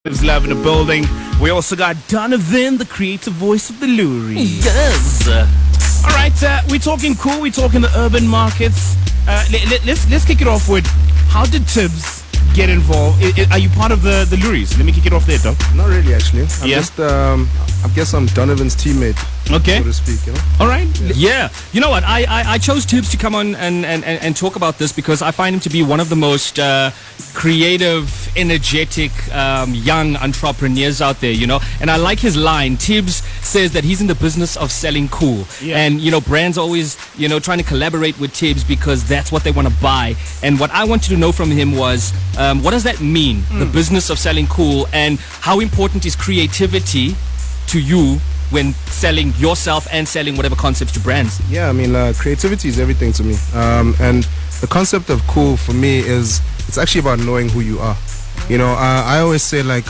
There's love in the building. We also got Donovan, the creative voice of the Loeries. Yes. All right, we're talking cool. We're talking the urban markets. Let's kick it off with, how did Tibbs get involved? Are you part of the Loeries? Let me kick it off there, Doc. Not really, actually. I'm Yeah. just, I guess I'm Donovan's teammate, Okay. so to speak, you know? All right. Yeah. You know what? I chose Tibbs to come on and talk about this because I find him to be one of the most creative, energetic, young entrepreneurs out there, you know. And I like his line. Tibbs says that he's in the business of selling cool. Yeah. And, you know, brands always, you know, trying to collaborate with Tibbs because that's what they want to buy. And what I wanted to know from him was, what does that mean, the business of selling cool, and how important is creativity to you when selling yourself and selling whatever concepts to brands? Yeah, I mean, creativity is everything to me. And the concept of cool for me is, it's actually about knowing who you are. You know, I always say, like,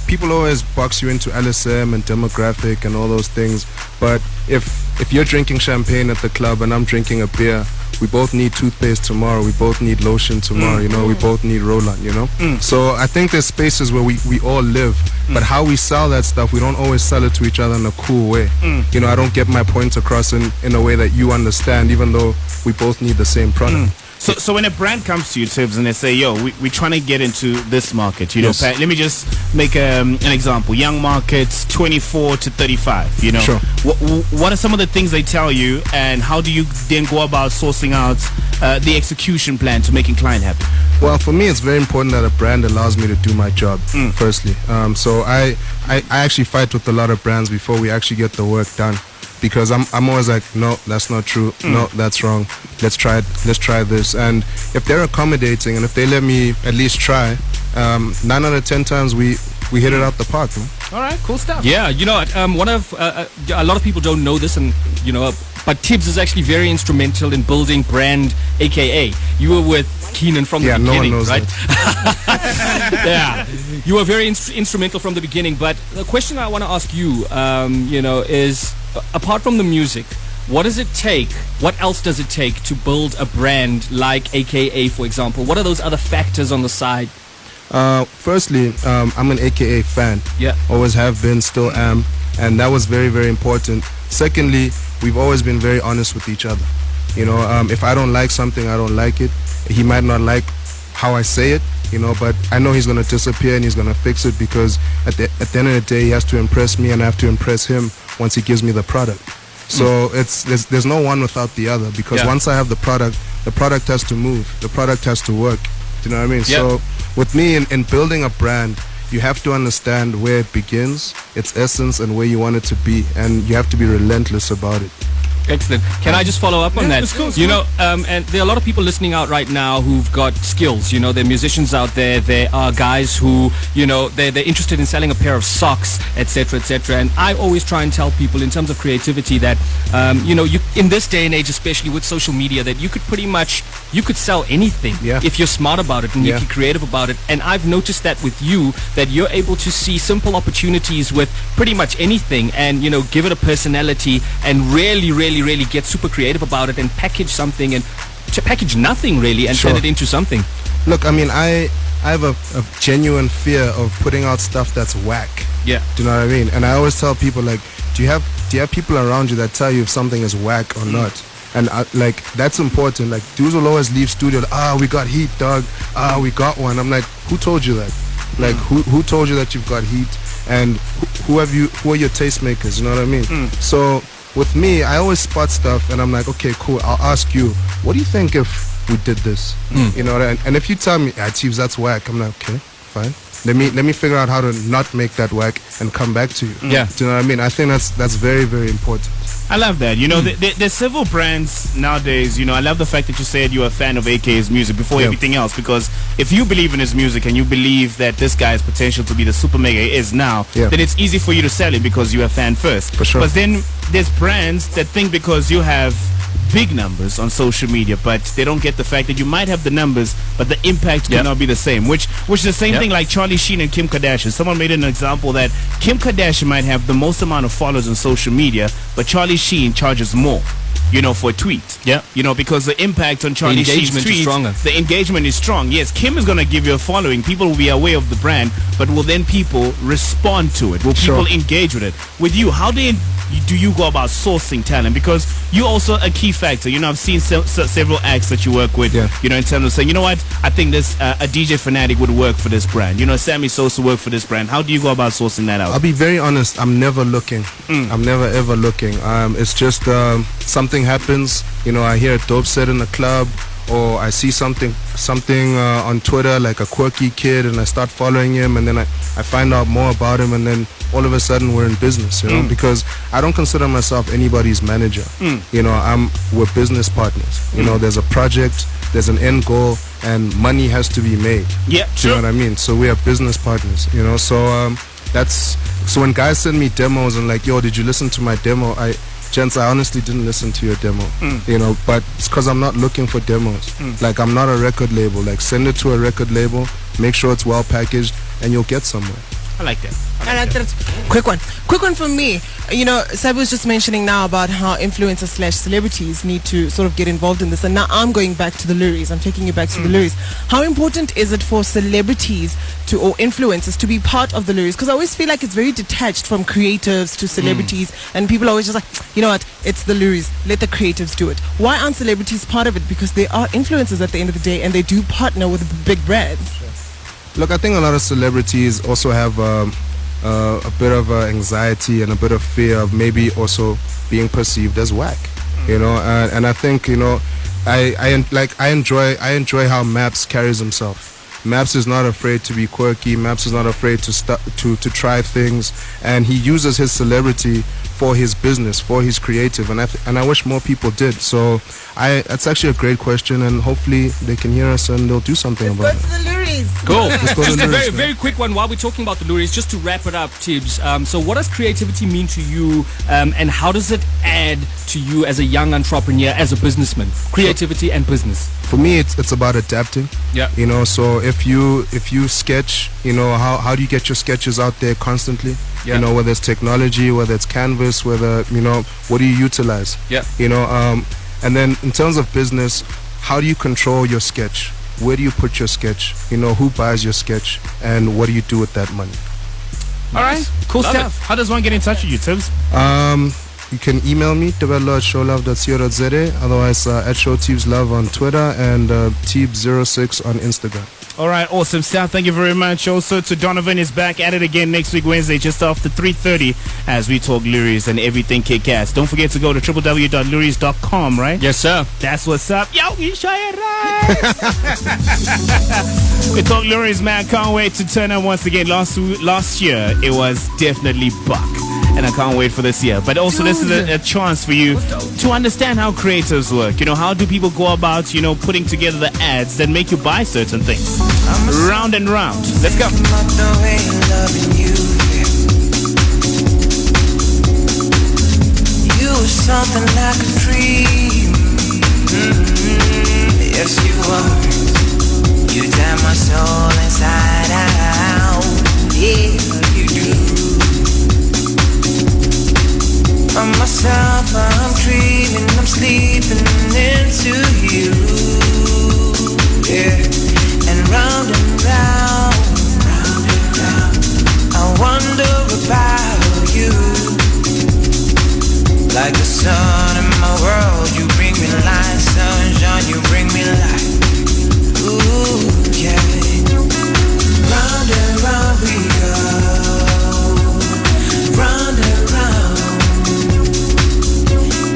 people always box you into LSM and demographic and all those things. But if you're drinking champagne at the club and I'm drinking a beer, we both need toothpaste tomorrow, we both need lotion tomorrow, you know, we both need roll-on, you know. So I think there's spaces where we all live, but how we sell that stuff, we don't always sell it to each other in a cool way. You know, I don't get my points across in a way that you understand, even though we both need the same product. So when a brand comes to you, Tibbs, and they say, yo, we're trying to get into this market, you know, Yes. let me just make an example. Young markets, 24 to 35, you know. Sure. What are some of the things they tell you, and how do you then go about sourcing out the execution plan to making client happy? Well, for me, it's very important that a brand allows me to do my job, firstly. So I actually fight with a lot of brands before we actually get the work done. Because I'm always like, no, that's not true. No, that's wrong. Let's try this. And if they're accommodating and if they let me at least try, 9 out of 10 times we hit it out the park. Man. All right, cool stuff. Yeah, you know, one of a lot of people don't know this, and you know, but Tibbs is actually very instrumental in building brand, aka you were with Keenan from the Yeah, no one beginning, knows right? Yeah, you were very instrumental from the beginning. But the question I want to ask you, you know, is apart from the music, what does it take? What else does it take to build a brand like AKA, for example? What are those other factors on the side? Firstly, I'm an AKA fan. Yeah. Always have been, still am. And that was very, very important. Secondly, we've always been very honest with each other. You know, if I don't like something, I don't like it. He might not like how I say it, you know, but I know he's going to disappear and he's going to fix it, because at the end of the day, he has to impress me and I have to impress him once he gives me the product. So there's no one without the other, because once I have the product has to move, the product has to work. Do you know what I mean? Yeah. So with me in building a brand, you have to understand where it begins, its essence, and where you want it to be, and you have to be relentless about it. Excellent. Can I just follow up on that? it's cool, it's you know, and there are a lot of people listening out right now who've got skills. You know, there are musicians out there. There are guys who, you know, they're interested in selling a pair of socks, etc., etc. And I always try and tell people in terms of creativity that, you know, you in this day and age, especially with social media, that you could pretty much sell anything if you're smart about it and you're creative about it. And I've noticed that with you, that you're able to see simple opportunities with pretty much anything, and you know, give it a personality, and really get super creative about it, and package something, and package nothing really, and turn it into something. Look, I mean, I have a genuine fear of putting out stuff that's whack. Yeah. Do you know what I mean? And I always tell people, like, do you have people around you that tell you if something is whack or not? And like, that's important. Like, dudes will always leave studio, we got heat, dog. We got one. I'm like, who told you that? Like, who told you that you've got heat? And who are your tastemakers? You know what I mean? So with me, I always spot stuff, and I'm like, okay, cool. I'll ask you, what do you think if we did this? You know, and if you tell me, Chiefs, that's whack, I'm like, okay, fine. Let me figure out how to not make that whack and come back to you. Yeah. Do you know what I mean? I think that's very, very important. I love that. You know, there's several brands nowadays. You know, I love the fact that you said you're a fan of AK's music before everything else, because if you believe in his music and you believe that this guy has potential to be the super mega he is now, then it's easy for you to sell it because you're a fan first. For sure. But then there's brands that think because you have big numbers on social media, but they don't get the fact that you might have the numbers, but the impact cannot be the same. Which is the same thing like Charlie Sheen and Kim Kardashian. Someone made an example that Kim Kardashian might have the most amount of followers on social media, but Charlie Sheen charges more. for a tweet. Yeah. Because the impact on Charlie Sheen's engagement is tweets, stronger. the engagement is strong. Yes, Kim is going to give you a following. People will be aware of the brand, but will then people respond to it? Will people engage with it? With you, how do you go about sourcing talent? Because you're also a key factor. I've seen several acts that you work with, in terms of saying, you know what, I think this a DJ Fanatic would work for this brand. Sammy Sosa work for this brand. How do you go about sourcing that out? I'll be very honest, I'm never looking. I'm never ever looking. It's just something happens, I hear a dope set in the club, or I see something on Twitter, like a quirky kid, and I start following him, and then I find out more about him, and then all of a sudden we're in business, because I don't consider myself anybody's manager. We're business partners. There's a project, there's an end goal, and money has to be made. Yeah, you know what I mean? So we are business partners, so when guys send me demos and like, yo, did you listen to my demo? Gents, I honestly didn't listen to your demo, but it's because I'm not looking for demos. Like, I'm not a record label. Like, send it to a record label, make sure it's well packaged, and you'll get somewhere. I like that. I like that. Quick one from me. Seb was just mentioning now about how influencers / celebrities need to sort of get involved in this, and now I'm going back to the Loeries. I'm taking you back to the Loeries. How important is it for celebrities or influencers to be part of the Loeries? Because I always feel like it's very detached from creatives to celebrities, and people are always just like, you know what, it's the Loeries, let the creatives do it. Why aren't celebrities part of it? Because they are influencers at the end of the day, and they do partner with big brands. Look, I think a lot of celebrities also have a bit of anxiety and a bit of fear of maybe also being perceived as whack, and I think I enjoy how Maps carries himself. Maps is not afraid to be quirky. Maps is not afraid to try things, and he uses his celebrity for his business, for his creative, and I wish more people did. So that's actually a great question, and hopefully they can hear us and they'll do something about it. Go to the Loeries. Cool. Let's go to Just the a Loeries, very, very quick one while we're talking about the Loeries, just to wrap it up, Tibbs. So what does creativity mean to you, and how does it add to you as a young entrepreneur, as a businessman? Creativity and business. For me, it's about adapting. Yeah. So if you sketch, how do you get your sketches out there constantly? Yeah. Whether it's technology, whether it's canvas, whether what do you utilize? Yeah. And then in terms of business, how do you control your sketch? Where do you put your sketch? Who buys your sketch, and what do you do with that money? All right, cool Love stuff. How does one get in touch with you, Tibbs? You can email me, tebello@showlove.co.za, otherwise at showtubes.love on Twitter, and Teebs06 on Instagram. All right, awesome stuff. Thank you very much. Also to Donovan is back at it again next week, Wednesday, just after 3:30, as we talk Loeries and everything kick-ass. Don't forget to go to www.loeries.com, right? Yes, sir. That's what's up. Yo, you sure it right. We talk Loeries, man. Can't wait to turn up once again. Last year, it was definitely buck. And I can't wait for this year. But also, this is a chance for you to understand how creatives work. How do people go about, putting together the ads that make you buy certain things? Round and round. Let's go. You are something like a dream. Yes, you are. You turn my soul inside out. Yeah, you do. I'm myself, I'm dreaming, I'm sleeping into you. Yeah, and round, I wonder about you. Like the sun in my world, you bring me light, sunshine, you bring me light. Ooh, yeah. Round and round we go. Round and round.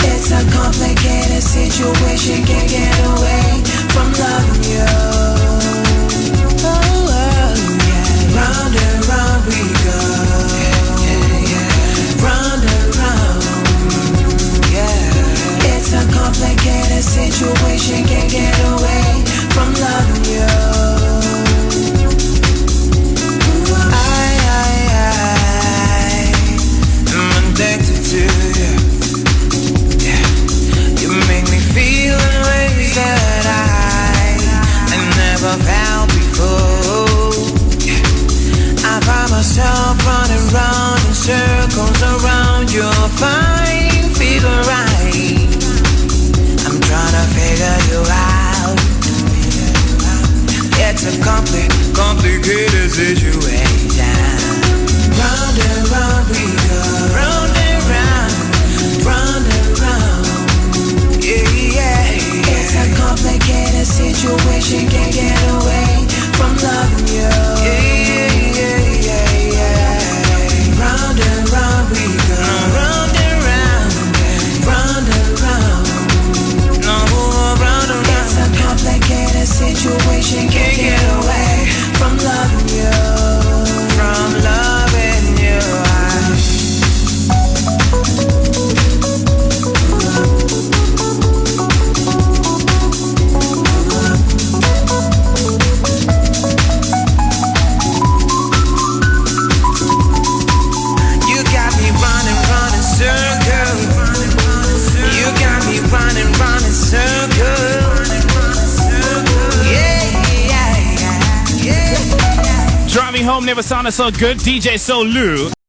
It's a complicated situation, can't get away from loving you. Oh, yeah. Round and round we go. Round and round. Yeah. It's a complicated situation, can't get away from loving you. I'm addicted to you. Feel in ways that I never felt before. I find myself running round in circles around your fine figure right. complicated situation. Round and round we go, round and round, round and round. Yeah, yeah, yeah. It's a complicated situation, can't get away from loving you. Yeah, yeah, yeah, yeah. Round and round we go, round and round, round and round. No, round and round. It's a complicated situation, can't get away from loving you, from loving you. You got me running, running circles. You got me running, running circles. Yeah, yeah, yeah, yeah. Driving home never sounded so good. DJ Soul Lou.